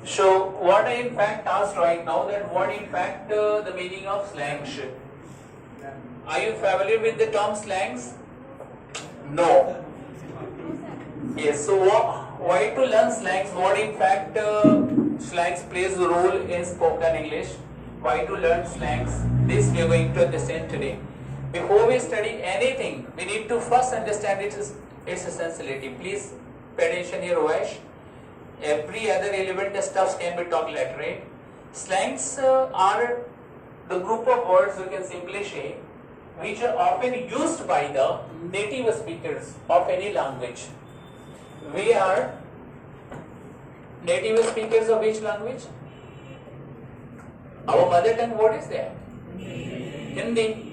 So what I in fact asked right now, that what in fact the meaning of slangs? Are you familiar with the term slangs? No. Yes. So why to learn slangs? What in fact slangs plays a role in spoken English? Why to learn slangs? This we are going to understand today. Before we study anything, we need to first understand its essentiality. Please pay attention here, Vash. Every other relevant stuff can be talked later, right? Slangs are the group of words, you can simply say, which are often used by the native speakers of any language. We are native speakers of which language? Our mother tongue, what is that? Hindi.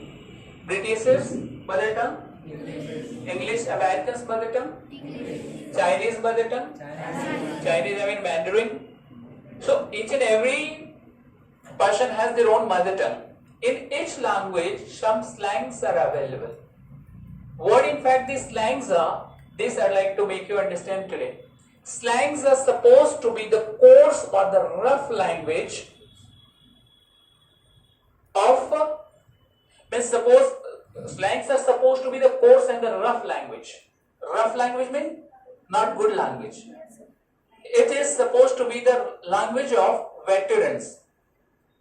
Britishers, mother tongue? English. Americans, mother tongue? Chinese mother tongue? Chinese, I mean Mandarin. So each and every person has their own mother tongue. In each language, some slangs are available. What in fact these slangs are, this I'd like to make you understand today. Slangs are supposed to be the coarse or the rough language of, suppose slangs are supposed to be the coarse and the rough language. Rough language means not good language. It is supposed to be the language of veterans.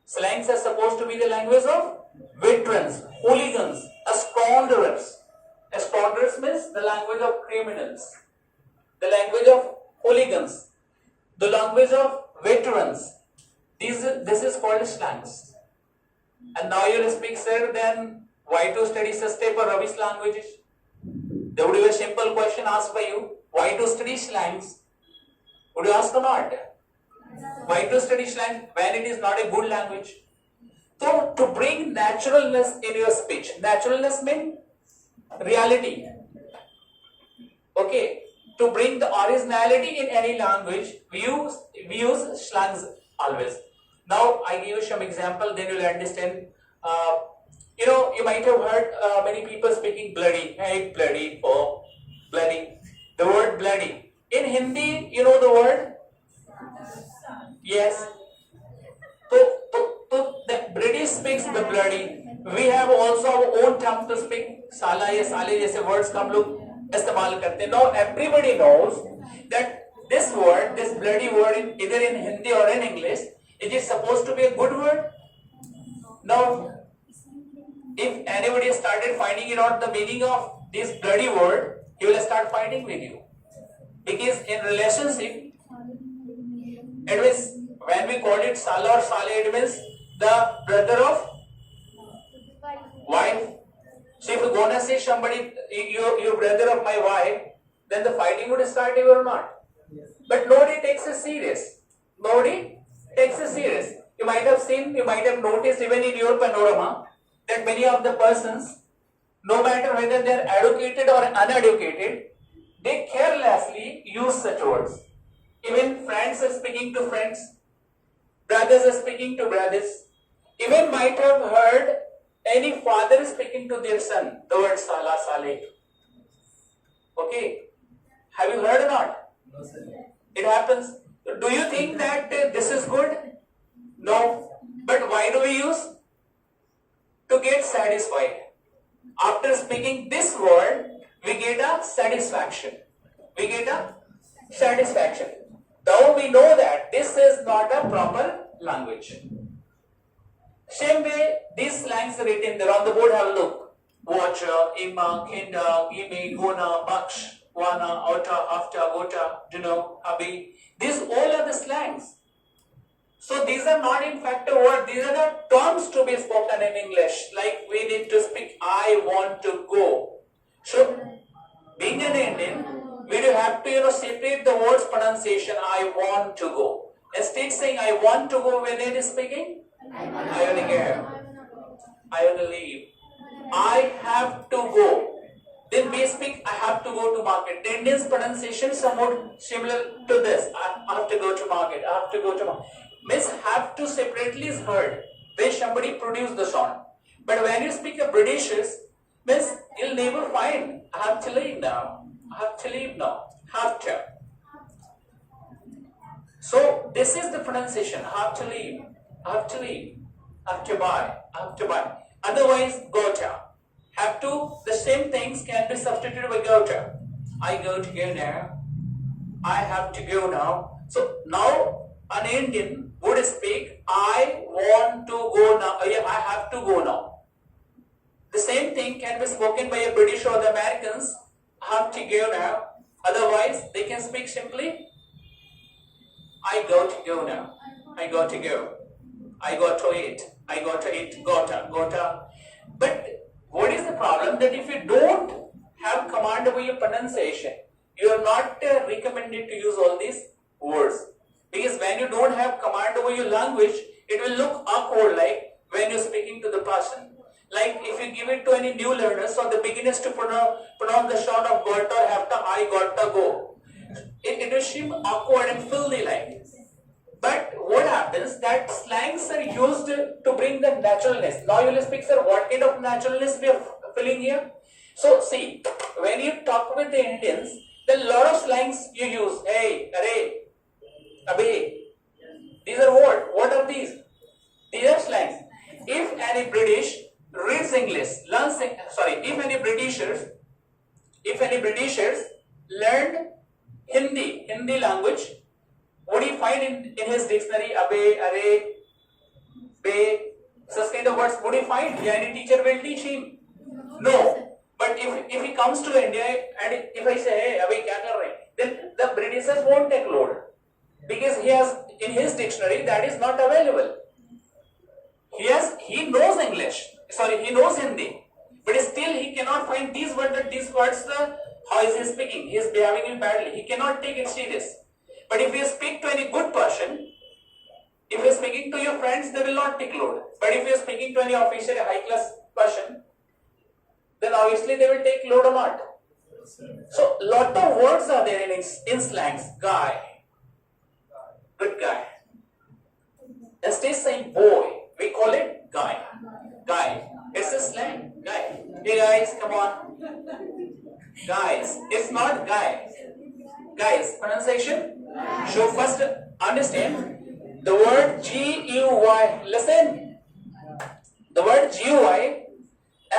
Slangs are supposed to be the language of veterans, hooligans, scoundrels. Scoundrels means the language of criminals, the language of hooligans, the language of veterans. This is called slangs. And now you will speak, sir, then why to study such type of rubbish languages? There would be a simple question asked by you. Why to study slangs? Would you ask or not? Why to study slang when it is not a good language? So to bring naturalness in your speech. Naturalness means reality. Okay. To bring the originality in any language, we use slangs always. Now I give you some example, then you will understand. You might have heard many people speaking bloody. Hey, bloody, oh, bloody. The word bloody. In Hindi, you know the word? Yes. So the British speaks the bloody. We have also our own term to speak. Sala ya sale jaise words ka hum log istemal karte hain. Now everybody knows that this word, this bloody word, either in Hindi or in English, it is supposed to be a good word. Now, if anybody started finding out the meaning of this bloody word, he will start fighting with you. Because in relationship, it means when we call it Sala or Sale, it means the brother of wife. So if you're gonna say somebody, your brother of my wife, then the fighting would start or not. But nobody takes it serious. Nobody takes it serious. You might have seen, you might have noticed even in your panorama that many of the persons, no matter whether they are educated or uneducated, they carelessly use such words. Even friends are speaking to friends, brothers are speaking to brothers. Even might have heard any father speaking to their son, the word Sala, Sale. Okay. Have you heard or not? No, sir. It happens. Do you think that this is good? No. But why do we use? To get satisfied. After speaking this word, we get a satisfaction. We get a satisfaction. Though we know that this is not a proper language. Same way, these slangs are written there on the board. Have a look. Watcher, Ima, Kinda, Imi, Gona, Baksh, Wana, Ota, After, Gota, Duno, Abi. These all are the slangs. So these are not in fact a word, these are the terms to be spoken in English. Like we need to speak, I want to go. So being an Indian, we do have to separate the words pronunciation, I want to go. Instead saying I want to go when it is speaking, I want to go. I want to leave. I have to go. Then we speak, I have to go to market. The Indian's pronunciation is somewhat similar to this. I have to go to market. I have to go to market. Means have to separately is heard when somebody produce the sound. But when you speak a Britishers, means you'll never find I have to leave now. I have to leave now. Have to. So this is the pronunciation. Have to leave, have to leave, have to buy, have to buy. Otherwise, gota. Have to, the same things can be substituted with gota. I go to go now. I have to go now. So now an Indian would speak, I want to go now. I have to go now. The same thing can be spoken by a British or the Americans. I have to go now. Otherwise, they can speak simply, I got to go now. I got to go. I got to eat. I got to eat. Gota. But what is the problem? That if you don't have command over your pronunciation, you are not recommended to use all these words. Because when you don't have command over your language, it will look awkward like when you're speaking to the person. Like if you give it to any new learners or the beginners to pronounce the sound of got or have to I got to go. It will seem awkward and filthy like. But what happens that slangs are used to bring the naturalness. Now you will speak, sir, what kind of naturalness we are filling here? So see, when you talk with the Indians, there are a lot of slangs you use. Hey, arey, abhi. These are what? What are these? These are slangs. If any British reads English, learns, if any Britishers learned Hindi language, what do you find in his dictionary? Abe, are, be, such kind of words, what do you find? Yeah, any teacher will teach him? No. But if he comes to India and if I say, hey, abe, kya kar rahe? Then the Britishers won't take load. Because he has, in his dictionary, that is not available. He knows English. He knows Hindi. But still he cannot find these words, how is he speaking? He is behaving badly. He cannot take it serious. But if you speak to any good person, if you are speaking to your friends, they will not take load. But if you are speaking to any officer, a high class person, then obviously they will take load or not. So lot of words are there in slangs. Guy, good guy. Instead of saying boy, we call it guy. Guy. It's a slang. Guy. Hey guys, come on. Guys. It's not guy. Guys. Pronunciation. So first understand the word GUY. Listen. The word GUY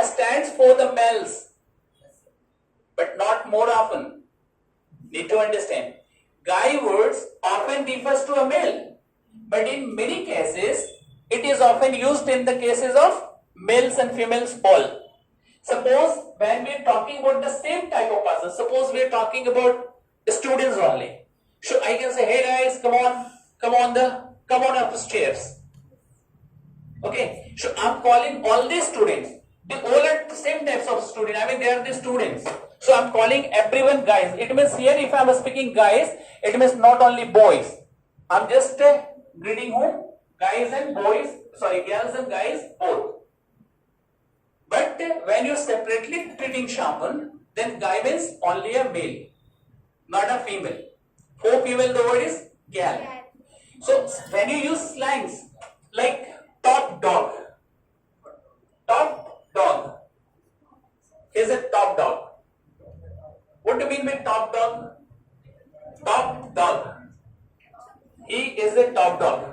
stands for the males. But not more often. Need to understand. Guy words often refers to a male. But in many cases, it is often used in the cases of males and females all. Suppose when we are talking about the same type of person, suppose we are talking about students only. So I can say, hey guys, come on up the stairs. Okay, so I'm calling all these students. They all are the same types of students. I mean, they are the students. So I'm calling everyone guys. It means here, if I'm speaking guys, it means not only boys. I'm just greeting whom? Guys and boys, girls and guys, both. But when you're separately treating Shaman, then guy means only a male, not a female. For female, the word is gal. So when you use slangs like top dog, is a top dog. What do you mean by top dog? Top dog. He is a top dog.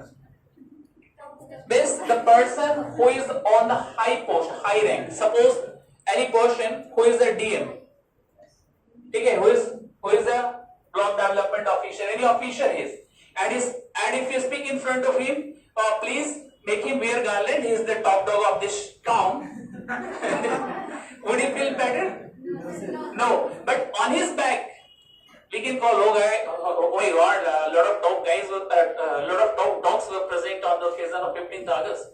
Means the person who is on the high post, high rank. Suppose any person who is a DM, okay, who is a block development officer, any officer is, and if you speak in front of him, please make him wear garland. He is the top dog of this town. Would he feel better? No. But on his back, we can call, oh my God, a lot of top dogs were present on the occasion of 15th August.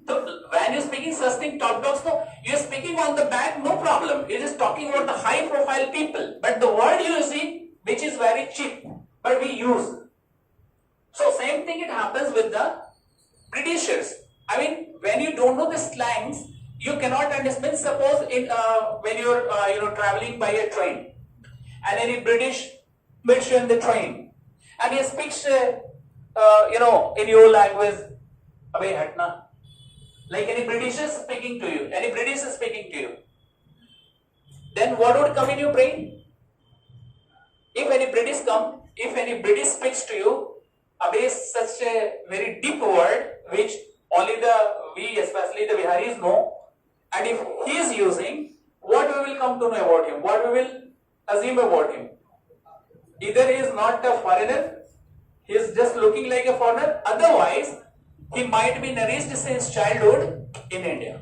So when you're speaking such thing, top dogs, no, you're speaking on the back, no problem. You're just talking about the high profile people. But the word you see, which is very cheap, but we use. So same thing it happens with the Britishers. I mean, when you don't know the slangs, you cannot understand. Suppose when you're traveling by a train, and any British meets you in the train, and he speaks, in your language, abhi hatna. Like any British is speaking to you, then what would come in your brain? If any British speaks to you, such a very deep word which only we, especially the Biharis, know. And if he is using, what we will come to know about him? What we will assume about him? Either he is not a foreigner, he is just looking like a foreigner. Otherwise, he might be nourished since childhood in India.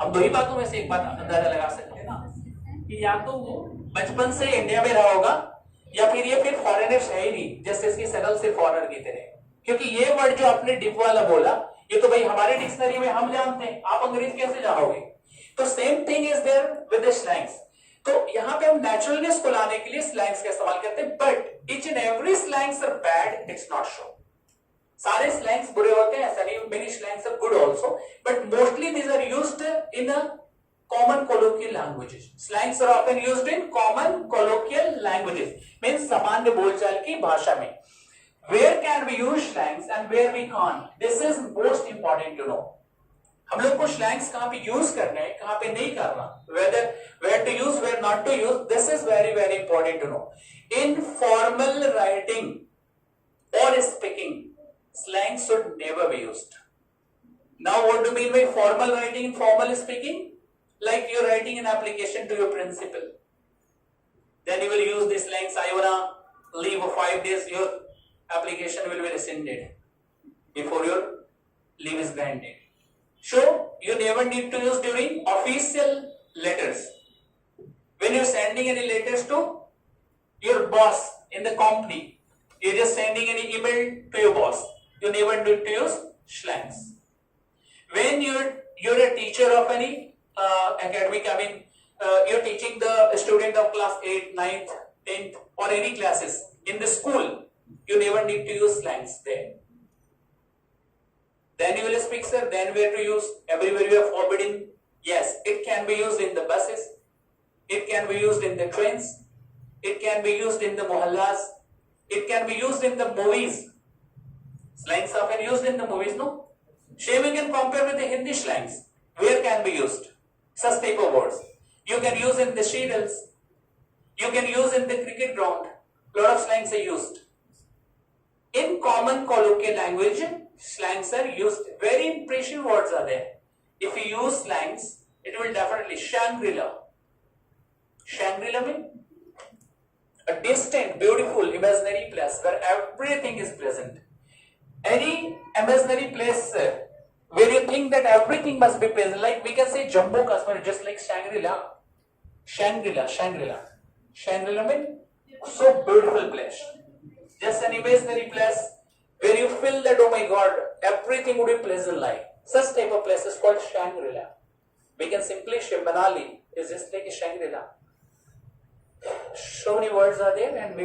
हम दो ही बातों में से एक बात अंदाजा लगा सकते हैं ना कि या तो वो बचपन से इंडिया में रहा होगा या फिर ये फिर फॉरेनर है ही नहीं, जैसे इसकी शक्ल से फॉरेनर की तरह. क्योंकि ये वर्ड जो आपने डिप वाला बोला, ये तो भाई हमारे डिक्शनरी में हम जानते हैं, आप अंग्रेज कैसे जानोगे? तो same thing is there with the slangs. तो यहाँ पे हम नेचुरलनेस को लाने के लिए स्लैंग्स का इस्तेमाल करते हैं, but each and every slangs are bad, it's not so. सारे स्लैंग्स बुरे होते हैं ऐसा नहीं, many slangs are good also, but mostly these are used in a common colloquial languages. Slangs are often used in common colloquial languages, means सामान्य बोलचाल की भाषा में. Where can we use slangs and where we can't? This is most important to know. हम लोग को slangs कहाँ पे यूज करना है, कहाँ पे नहीं करना, where to use, where not to use, this is very very important to know. In formal writing or speaking, slangs should never be used. Now what do you mean by formal writing and formal speaking? Like you're writing an application to your principal, then you will use the slangs. I wanna leave for 5 days, your application will be rescinded before your leave is granted. So you never need to use during official letters. When you're sending any letters to your boss in the company, you're just sending any email to your boss, you never need to use slangs. When you're a teacher of any academic, you're teaching the student of class 8, 9th, 10th or any classes in the school, you never need to use slangs there. Then you will speak, sir, then where to use? Everywhere you are forbidden. Yes, it can be used in the buses, it can be used in the trains, it can be used in the mohallas, it can be used in the movies. Slangs are often used in the movies, no? Same you can compare with the Hindi slangs. Where can be used? Such type of words. You can use in the schedules, you can use in the cricket ground. Lot of slangs are used. In common colloquial language, slangs are used. Very impressive words are there. If you use slangs, it will definitely. Shangri-La. Shangri-La means a distant, beautiful, imaginary place where everything is present. Any imaginary place where you think that everything must be present, like we can say Jammu Kashmir, just like Shangri-La. Shangri-La, Shangri-La. Shangri-La means so beautiful place. Just an imaginary place where you feel that, oh my God, everything would be pleasant like. Such type of place is called Shangri-La. We can simply say Manali is just like a Shangri-La. So many words are there, and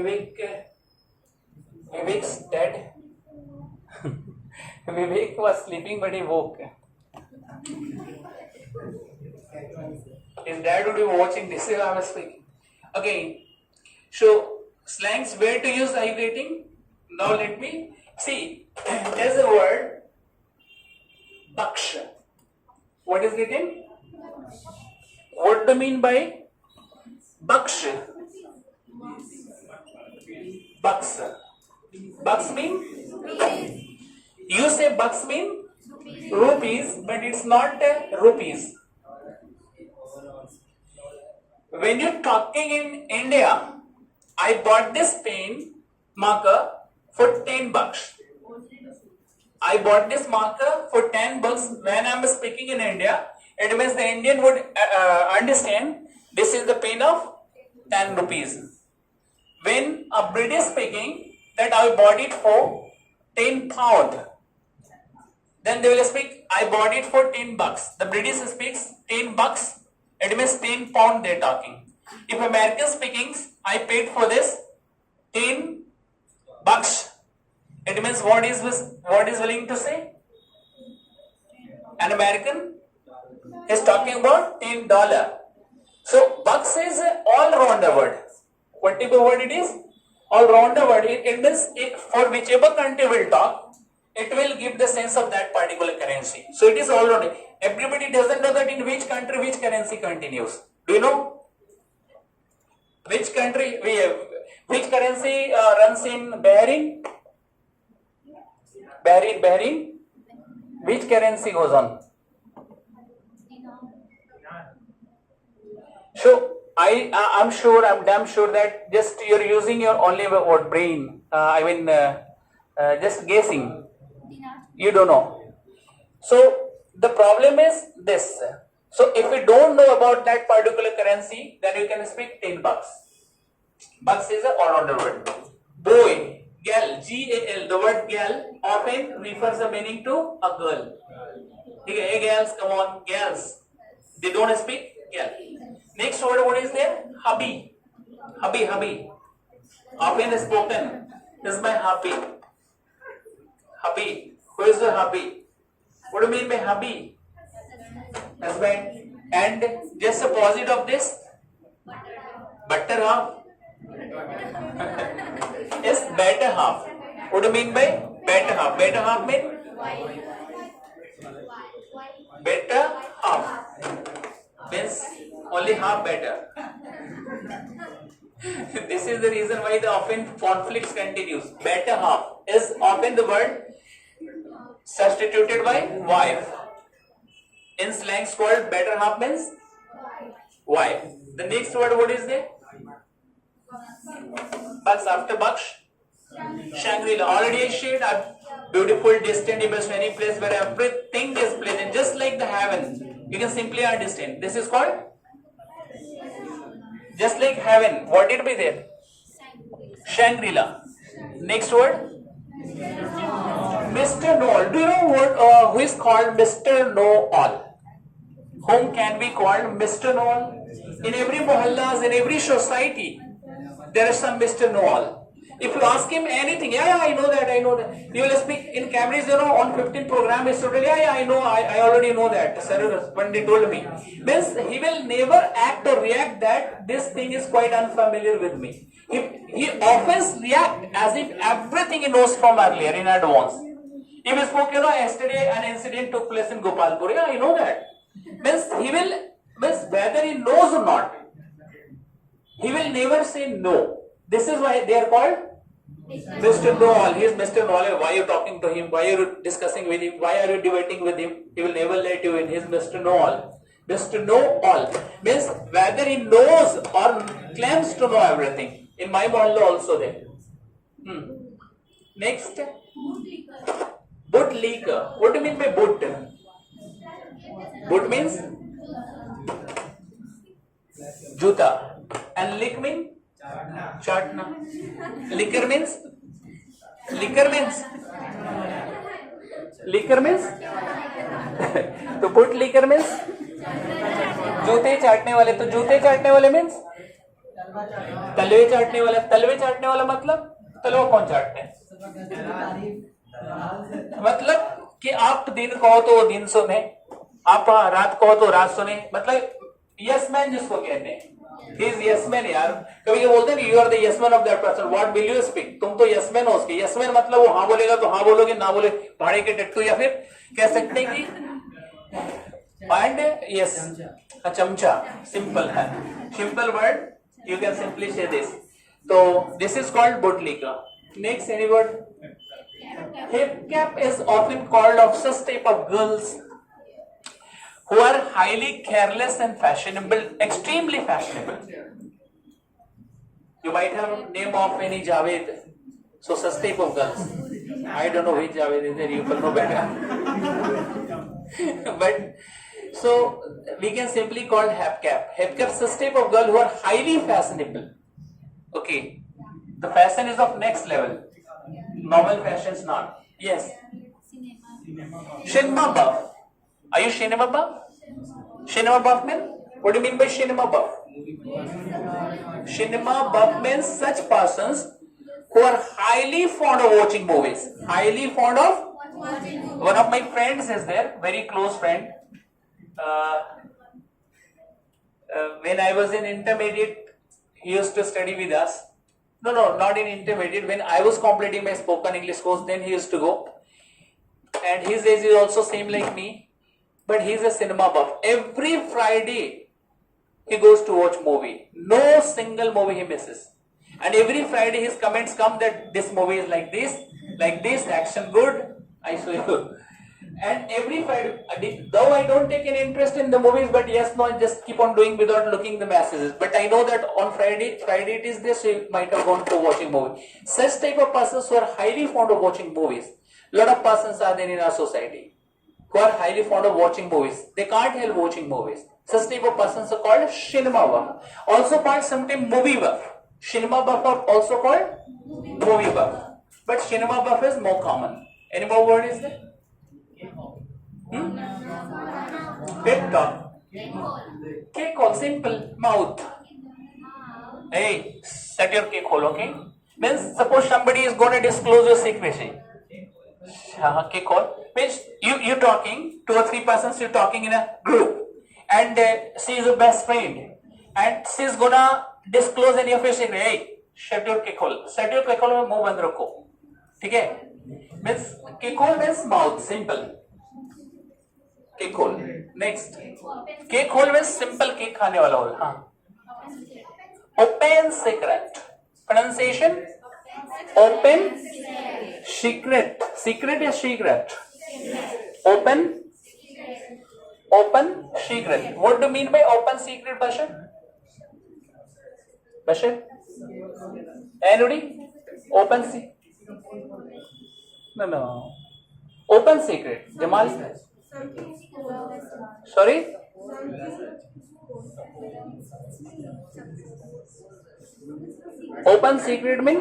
Vivek's dead. Vivek was sleeping but he woke. His dad would be watching this is how I was speaking. Okay, so slangs, where to use I rating? Now let me see. There's a word baksh. What is written? What do you mean by baksh? Bucks. Bucks mean? You say bucks mean rupees, but it's not rupees. When you're talking in India, I bought this pen marker for $10. I bought this marker for $10. When I'm speaking in India, it means the Indian would understand this is the pen of 10 rupees. When a British speaking that I bought it for 10 pound, then they will speak I bought it for $10. The British speaks $10. It means 10 pound they're talking. If American speaking, I paid for this $10. It means what is willing to say? An American is talking about $10. So bucks is all rounder word. Whatever word it is, all rounder word. It means for whichever country will talk, it will give the sense of that particular currency. So it is all round. Everybody doesn't know that in which country which currency continues. Do you know? Which country which currency runs in Bahrain? Bahrain. Which currency goes on? So I'm damn sure that just you're using your only word brain. Just guessing. You don't know. So the problem is this. So if you don't know about that particular currency, then you can speak $10. Bucks is an all-rounder word. Boy, gal, G-A-L. The word gal often refers the meaning to a girl. Hey gals, come on, gals. They don't speak gal. Next word, what is there? Hubby. Hubby. Often spoken. This is my hubby. Hubby. Who is the hubby? What do you mean by hubby? Husband. And just the opposite of this? Better half. Is better half. What do you mean by better half? Better half means? Better half. Means only half better. This is the reason why the often conflicts continues. Better half is often the word substituted by wife. In slangs called better half means wife. The next word what is there? Bucks after Bucks. Shangri-La. Already I shared a beautiful, distant, imaginary place where everything is pleasant, just like the heaven. You can simply understand. This is called just like heaven. What did be there? Shangri-La. Next word? Mr. Know-all. Do you know what, who is called Mr. Know-all? Whom can be called Mr. Know-all? In every mohallas, in every society, there is some Mr. Know-all. If you ask him anything, I know that. He will speak in Cambridge, on 15 program, is totally, I know, I already know that. Sir, when they told me. Means he will never act or react that this thing is quite unfamiliar with me. He often react as if everything he knows from earlier in advance. If he spoke, yesterday an incident took place in Gopalpur, I know that. Means whether he knows or not, he will never say no. This is why they are called Mr. Know-all. He is Mr. Know-all. Why are you talking to him? Why are you discussing with him? Why are you debating with him? He will never let you in. He is Mr. Know-all. Mr. Know-all means whether he knows or claims to know everything. In my mohalla also there. Next. Bootlicker. What do you mean by boot? Boot means juta. And lick means Chatna. Liquor means तो put liquor means जूते चाटने वाले. तो जूते चाटने वाले means तलवे चाटने वाला. तलवे चाटने वाला मतलब तलवा कौन चाटते हैं? मतलब कि आप दिन कहो तो दिन सुने, आप रात कहो तो रात सुने. मतलब यस मैन जिसको कहते हैं. He is yes man यार. कभी ये बोलते हैं you are the yes man of that person. What will you speak? तुम तो yes man हो उसके. Yes man मतलब वो हाँ बोलेगा तो हाँ बोलोगे, ना बोले भाड़े के टट्टू, या फिर कह सकते हैं कि and yes चमचा. Simple है. Simple word. You can simply say this. So this is called bootlicker. Next, any word? Hip cap is often called of such type of girls who are highly careless and fashionable, extremely fashionable. You might have name of any Javed. So such type of girls. I don't know which Javed is there, you will know better. But so we can simply call hip cap. Hip cap is such type of girl who are highly fashionable. Okay. The fashion is of next level. Normal fashion is not. Yes. Cinema buff. Are you cinema buff? Cinema buff means? What do you mean by cinema buff? Cinema buff means such persons who are highly fond of watching movies. Highly fond of? One of my friends is there, very close friend. When I was in intermediate, he used to study with us. No, not in intermediate. When I was completing my spoken English course, then he used to go. And his age is also same like me. But he is a cinema buff. Every Friday, he goes to watch movie. No single movie he misses. And every Friday his comments come that this movie is like this, action good, I show you. And every Friday, though I don't take any interest in the movies, but yes, no, I just keep on doing without looking the messages. But I know that on Friday it is this, so you might have gone to watching movie. Such type of persons who are highly fond of watching movies. Lot of persons are there in our society who are highly fond of watching movies. They can't help watching movies. Such type of persons are called cinema buff. Also called sometimes movie buff. Cinema buff are also called movie buff. But cinema buff is more common. Any more word is there? Pep talk. Cake hole, simple. Mouth. Hey, set your cake hole, okay? Means suppose somebody is going to disclose your secrecy. Cake hole. Means you talking, 2 or 3 persons you talking in a group, and she is your best friend, and she is gonna disclose any of your secret. Hey, shut your cake hole. Shut your cake hole में मुंह बंद रखो. ठीक है? Means cake hole means mouth, simple. Cake hole. Next. Cake hole means simple cake खाने वाला hole. हाँ. Open secret. Pronunciation? Open secret. Secret या secret? Open secret. What do you mean by open secret, Bashar? Bashar? Anybody? Open secret? No. Open secret. Jamal? Sorry? Open secret means